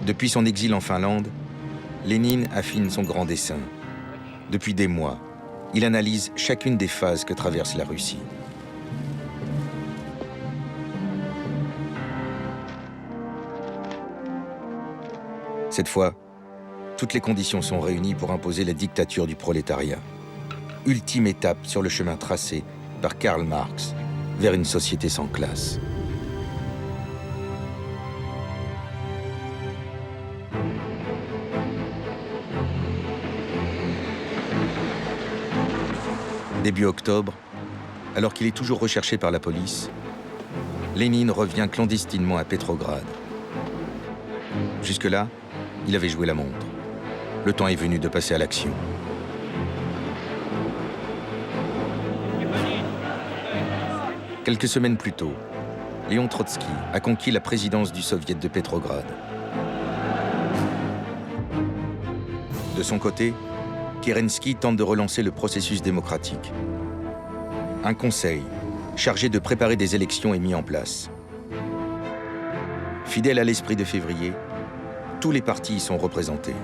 Depuis son exil en Finlande, Lénine affine son grand dessein. Depuis des mois, il analyse chacune des phases que traverse la Russie. Cette fois, toutes les conditions sont réunies pour imposer la dictature du prolétariat. Ultime étape sur le chemin tracé par Karl Marx vers une société sans classe. Début octobre, alors qu'il est toujours recherché par la police, Lénine revient clandestinement à Petrograd. Jusque-là, il avait joué la montre. Le temps est venu de passer à l'action. Quelques semaines plus tôt, Léon Trotsky a conquis la présidence du Soviet de Petrograd. De son côté, Kerensky tente de relancer le processus démocratique. Un conseil chargé de préparer des élections est mis en place. Fidèle à l'esprit de février, tous les partis y sont représentés.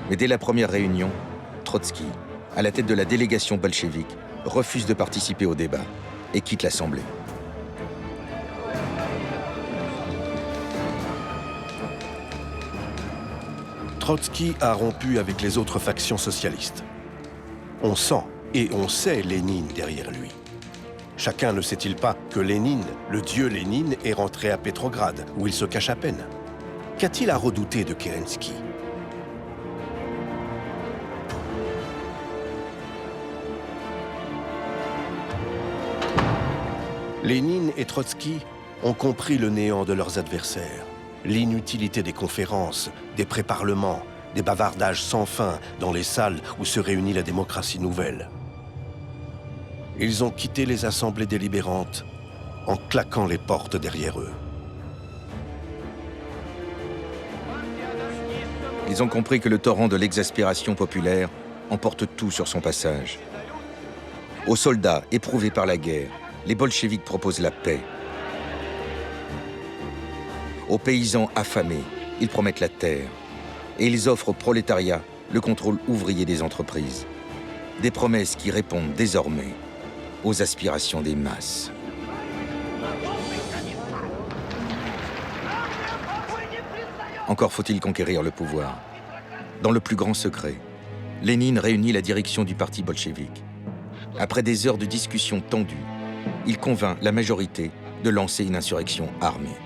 Mais dès la première réunion, Trotsky, à la tête de la délégation bolchevique, refuse de participer au débat et quitte l'Assemblée. Trotsky a rompu avec les autres factions socialistes. On sent et on sait Lénine derrière lui. Chacun ne sait-il pas que Lénine, le dieu Lénine, est rentré à Petrograd, où il se cache à peine? Qu'a-t-il à redouter de Kerensky? Lénine et Trotsky ont compris le néant de leurs adversaires, l'inutilité des conférences, des pré-parlements, des bavardages sans fin dans les salles où se réunit la démocratie nouvelle. Ils ont quitté les assemblées délibérantes en claquant les portes derrière eux. Ils ont compris que le torrent de l'exaspération populaire emporte tout sur son passage. Aux soldats éprouvés par la guerre, les bolcheviks proposent la paix. Aux paysans affamés, ils promettent la terre. Et ils offrent au prolétariat le contrôle ouvrier des entreprises. Des promesses qui répondent désormais aux aspirations des masses. Encore faut-il conquérir le pouvoir. Dans le plus grand secret, Lénine réunit la direction du parti bolchevique. Après des heures de discussions tendues, il convainc la majorité de lancer une insurrection armée.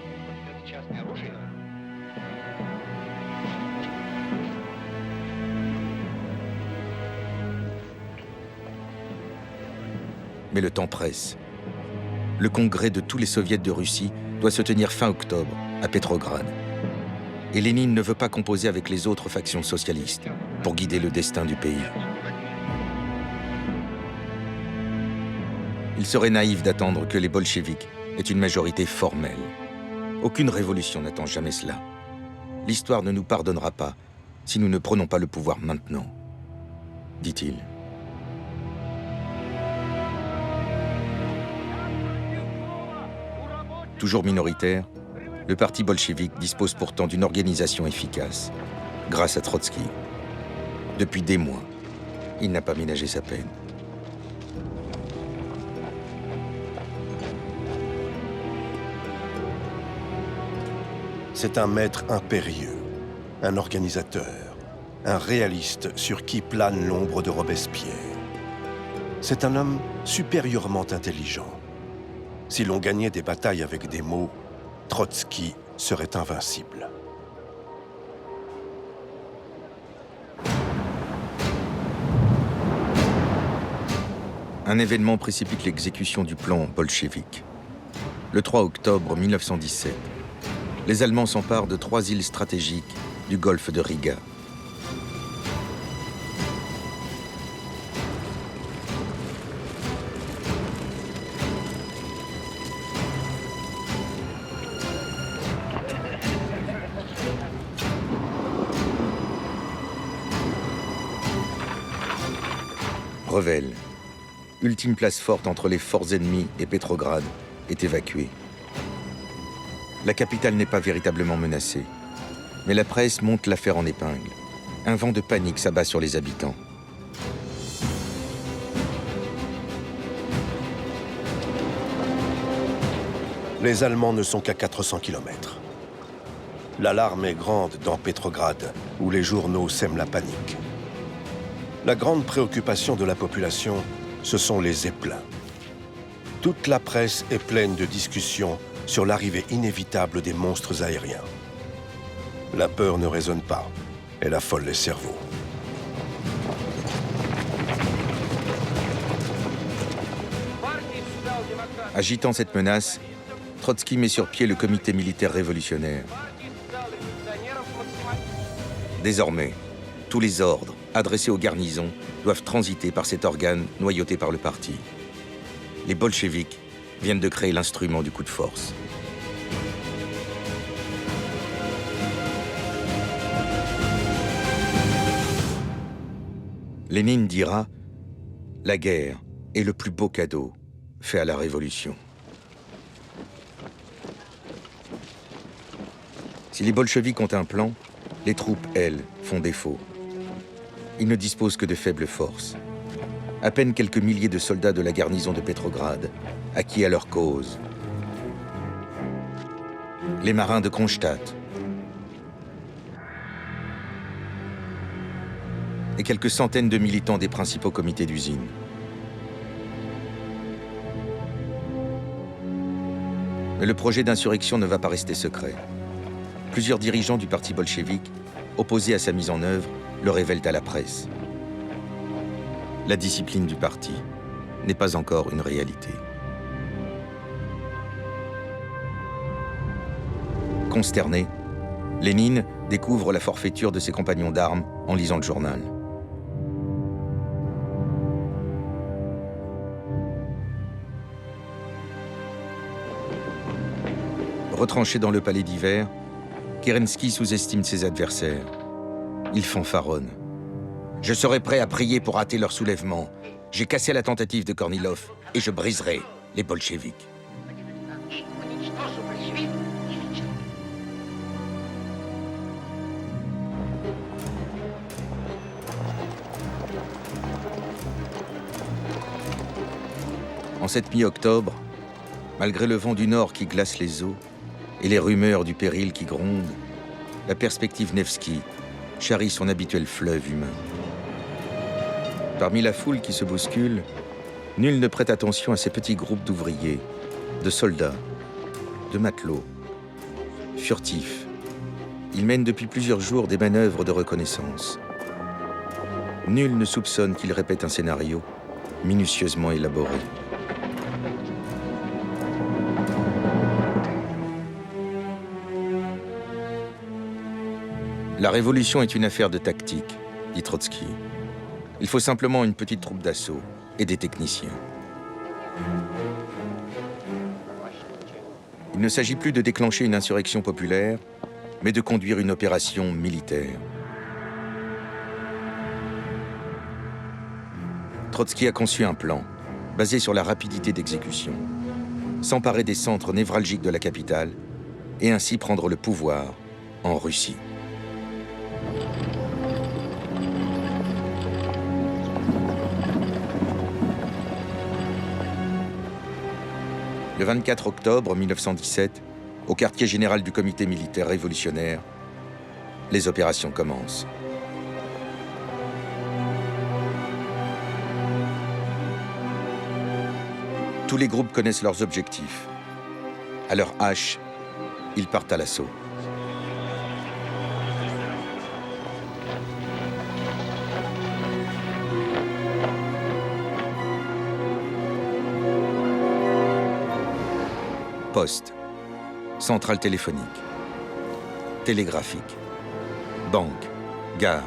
Mais le temps presse. Le congrès de tous les soviets de Russie doit se tenir fin octobre, à Petrograd. Et Lénine ne veut pas composer avec les autres factions socialistes pour guider le destin du pays. Il serait naïf d'attendre que les bolcheviks aient une majorité formelle. Aucune révolution n'attend jamais cela. L'histoire ne nous pardonnera pas si nous ne prenons pas le pouvoir maintenant, dit-il. Toujours minoritaire, le parti bolchevique dispose pourtant d'une organisation efficace, grâce à Trotsky. Depuis des mois, il n'a pas ménagé sa peine. C'est un maître impérieux, un organisateur, un réaliste sur qui plane l'ombre de Robespierre. C'est un homme supérieurement intelligent. Si l'on gagnait des batailles avec des mots, Trotsky serait invincible. Un événement précipite l'exécution du plan bolchevique. Le 3 octobre 1917, les Allemands s'emparent de 3 îles stratégiques du golfe de Riga. Revel, ultime place forte entre les forts ennemis et Petrograd, est évacuée. La capitale n'est pas véritablement menacée. Mais la presse monte l'affaire en épingle. Un vent de panique s'abat sur les habitants. Les Allemands ne sont qu'à 400 km. L'alarme est grande dans Petrograd, où les journaux sèment la panique. La grande préoccupation de la population, ce sont les zeppelins. Toute la presse est pleine de discussions sur l'arrivée inévitable des monstres aériens. La peur ne résonne pas, elle affole les cerveaux. Agitant cette menace, Trotsky met sur pied le comité militaire révolutionnaire. Désormais, tous les ordres adressés aux garnisons doivent transiter par cet organe noyauté par le parti. Les bolcheviks viennent de créer l'instrument du coup de force. Lénine dira « La guerre est le plus beau cadeau fait à la révolution ». Si les bolcheviks ont un plan, les troupes, elles, font défaut. Ils ne disposent que de faibles forces. À peine quelques milliers de soldats de la garnison de Petrograd, acquis à leur cause. Les marins de Kronstadt. Et quelques centaines de militants des principaux comités d'usine. Mais le projet d'insurrection ne va pas rester secret. Plusieurs dirigeants du parti bolchevique, opposés à sa mise en œuvre, le révèlent à la presse. La discipline du parti n'est pas encore une réalité. Consterné, Lénine découvre la forfaiture de ses compagnons d'armes en lisant le journal. Retranché dans le palais d'hiver, Kerensky sous-estime ses adversaires. Il fanfaronne. « Je serai prêt à prier pour hâter leur soulèvement. J'ai cassé la tentative de Kornilov et je briserai les bolcheviks. » En cette mi-octobre, malgré le vent du nord qui glace les eaux et les rumeurs du péril qui grondent, la perspective Nevski charrie son habituel fleuve humain. Parmi la foule qui se bouscule, nul ne prête attention à ces petits groupes d'ouvriers, de soldats, de matelots. Furtifs, ils mènent depuis plusieurs jours des manœuvres de reconnaissance. Nul ne soupçonne qu'ils répètent un scénario minutieusement élaboré. La révolution est une affaire de tactique, dit Trotsky. Il faut simplement une petite troupe d'assaut et des techniciens. Il ne s'agit plus de déclencher une insurrection populaire, mais de conduire une opération militaire. Trotsky a conçu un plan, basé sur la rapidité d'exécution. S'emparer des centres névralgiques de la capitale et ainsi prendre le pouvoir en Russie. Le 24 octobre 1917, au quartier général du comité militaire révolutionnaire, les opérations commencent. Tous les groupes connaissent leurs objectifs. À leur hache, ils partent à l'assaut. Poste, centrale téléphonique, télégraphique, banque, gare,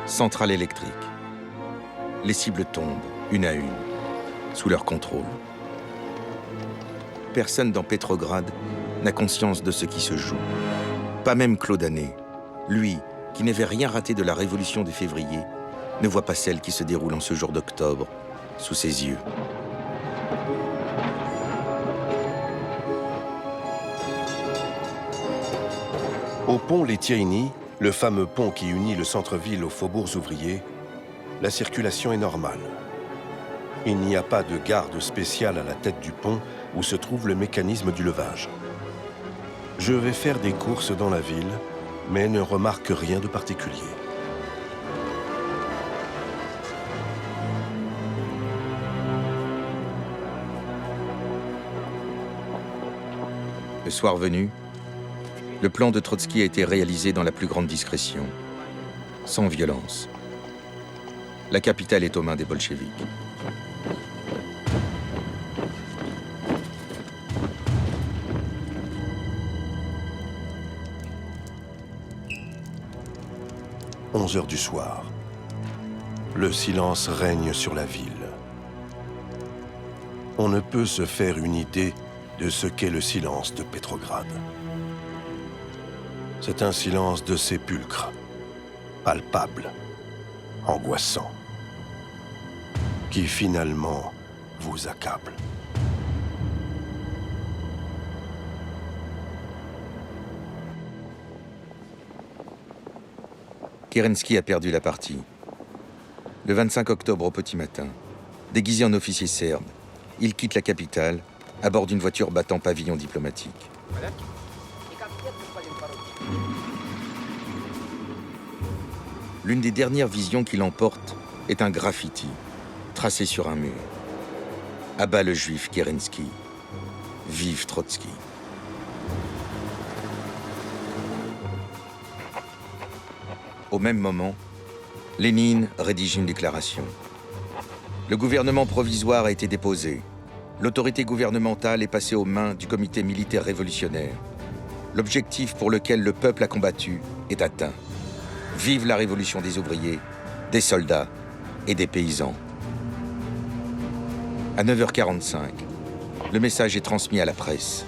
centrale électrique. Les cibles tombent, une à une, sous leur contrôle. Personne dans Petrograd n'a conscience de ce qui se joue. Pas même Claude Anet, lui, qui n'avait rien raté de la révolution de février, ne voit pas celle qui se déroule en ce jour d'octobre, sous ses yeux. Au pont Letiaini, le fameux pont qui unit le centre-ville aux faubourgs ouvriers, la circulation est normale. Il n'y a pas de garde spéciale à la tête du pont où se trouve le mécanisme du levage. Je vais faire des courses dans la ville, mais ne remarque rien de particulier. Le soir venu, le plan de Trotsky a été réalisé dans la plus grande discrétion, sans violence. La capitale est aux mains des bolcheviks. « 11 heures du soir. Le silence règne sur la ville. On ne peut se faire une idée de ce qu'est le silence de Petrograd. C'est un silence de sépulcre, palpable, angoissant, qui finalement vous accable. Kerensky a perdu la partie. Le 25 octobre au petit matin, déguisé en officier serbe, il quitte la capitale à bord d'une voiture battant pavillon diplomatique. L'une des dernières visions qu'il emporte est un graffiti tracé sur un mur. À bas le juif Kerensky. Vive Trotsky. Au même moment, Lénine rédige une déclaration. Le gouvernement provisoire a été déposé. L'autorité gouvernementale est passée aux mains du comité militaire révolutionnaire. L'objectif pour lequel le peuple a combattu est atteint. Vive la révolution des ouvriers, des soldats et des paysans. À 9h45, le message est transmis à la presse.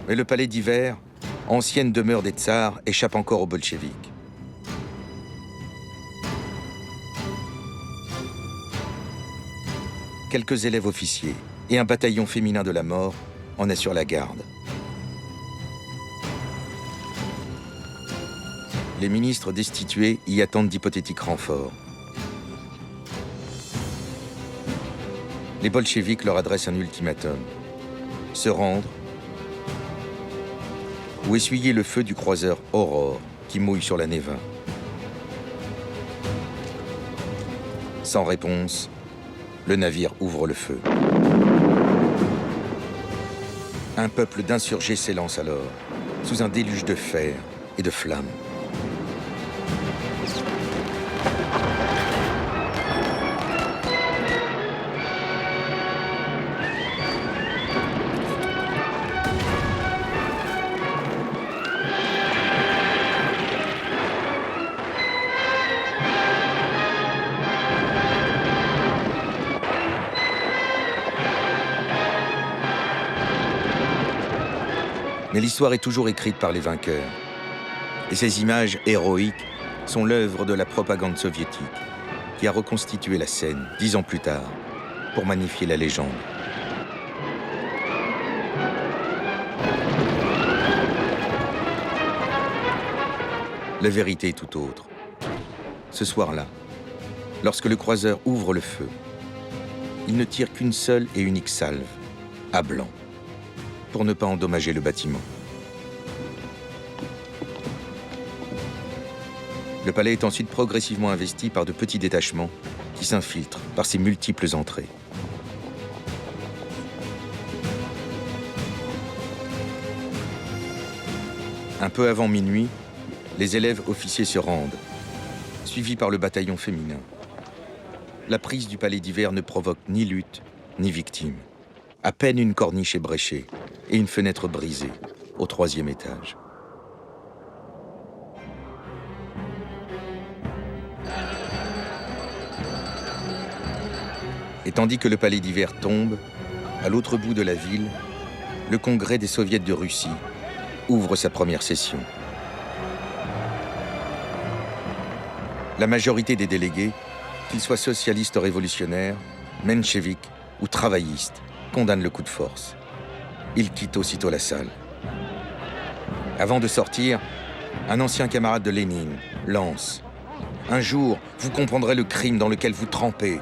Mais le palais d'hiver, ancienne demeure des tsars, échappe encore aux bolcheviks. Quelques élèves officiers et un bataillon féminin de la mort en assurent la garde. Les ministres destitués y attendent d'hypothétiques renforts. Les bolcheviks leur adressent un ultimatum. Se rendre ou essuyer le feu du croiseur Aurore qui mouille sur la Neva. Sans réponse, le navire ouvre le feu. Un peuple d'insurgés s'élance alors, sous un déluge de fer et de flammes. Mais l'histoire est toujours écrite par les vainqueurs. Et ces images héroïques sont l'œuvre de la propagande soviétique, qui a reconstitué la scène 10 ans plus tard pour magnifier la légende. La vérité est tout autre. Ce soir-là, lorsque le croiseur ouvre le feu, il ne tire qu'une seule et unique salve, à blanc, pour ne pas endommager le bâtiment. Le palais est ensuite progressivement investi par de petits détachements qui s'infiltrent par ses multiples entrées. Un peu avant minuit, les élèves officiers se rendent, suivis par le bataillon féminin. La prise du palais d'hiver ne provoque ni lutte, ni victime. À peine une corniche ébréchée et une fenêtre brisée au 3e étage. Et tandis que le palais d'hiver tombe, à l'autre bout de la ville, le congrès des soviets de Russie ouvre sa première session. La majorité des délégués, qu'ils soient socialistes ou révolutionnaires, mencheviks ou travaillistes, condamnent le coup de force. Ils quittent aussitôt la salle. Avant de sortir, un ancien camarade de Lénine lance « Un jour, vous comprendrez le crime dans lequel vous trempez. »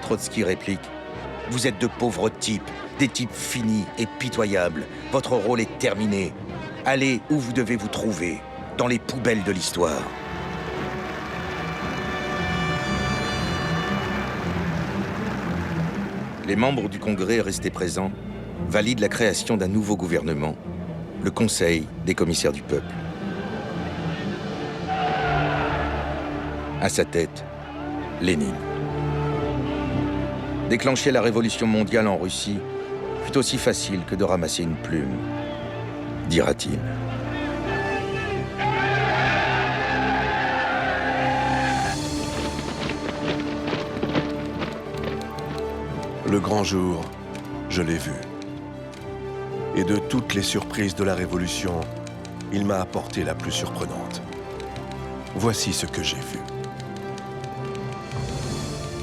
Trotsky réplique « Vous êtes de pauvres types, des types finis et pitoyables. Votre rôle est terminé. Allez où vous devez vous trouver, dans les poubelles de l'histoire. » Les membres du Congrès restés présents valident la création d'un nouveau gouvernement, le Conseil des commissaires du peuple. À sa tête, Lénine. Déclencher la révolution mondiale en Russie fut aussi facile que de ramasser une plume, dira-t-il. Le grand jour, je l'ai vu. Et de toutes les surprises de la Révolution, il m'a apporté la plus surprenante. Voici ce que j'ai vu.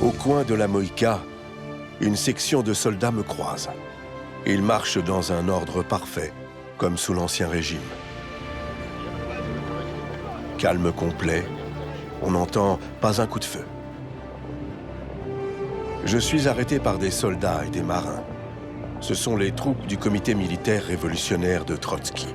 Au coin de la Moïka, une section de soldats me croise. Ils marchent dans un ordre parfait, comme sous l'Ancien Régime. Calme complet, on n'entend pas un coup de feu. Je suis arrêté par des soldats et des marins. Ce sont les troupes du comité militaire révolutionnaire de Trotsky.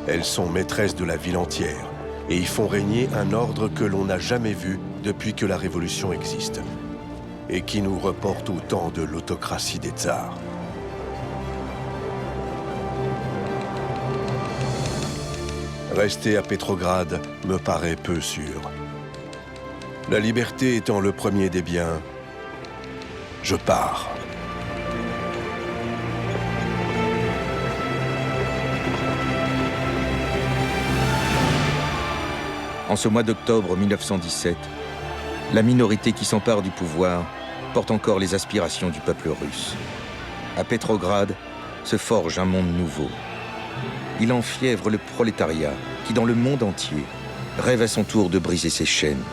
Elles sont maîtresses de la ville entière et y font régner un ordre que l'on n'a jamais vu depuis que la révolution existe et qui nous reporte au temps de l'autocratie des tsars. Rester à Petrograd me paraît peu sûr. La liberté étant le premier des biens, je pars. En ce mois d'octobre 1917, la minorité qui s'empare du pouvoir porte encore les aspirations du peuple russe. À Petrograd se forge un monde nouveau. Il enfièvre le prolétariat qui, dans le monde entier, rêve à son tour de briser ses chaînes.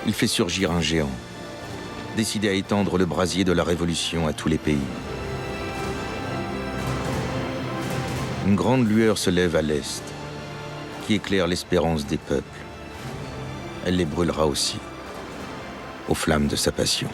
Il fait surgir un géant, décidé à étendre le brasier de la révolution à tous les pays. Une grande lueur se lève à l'est, qui éclaire l'espérance des peuples. Elle les brûlera aussi, aux flammes de sa passion.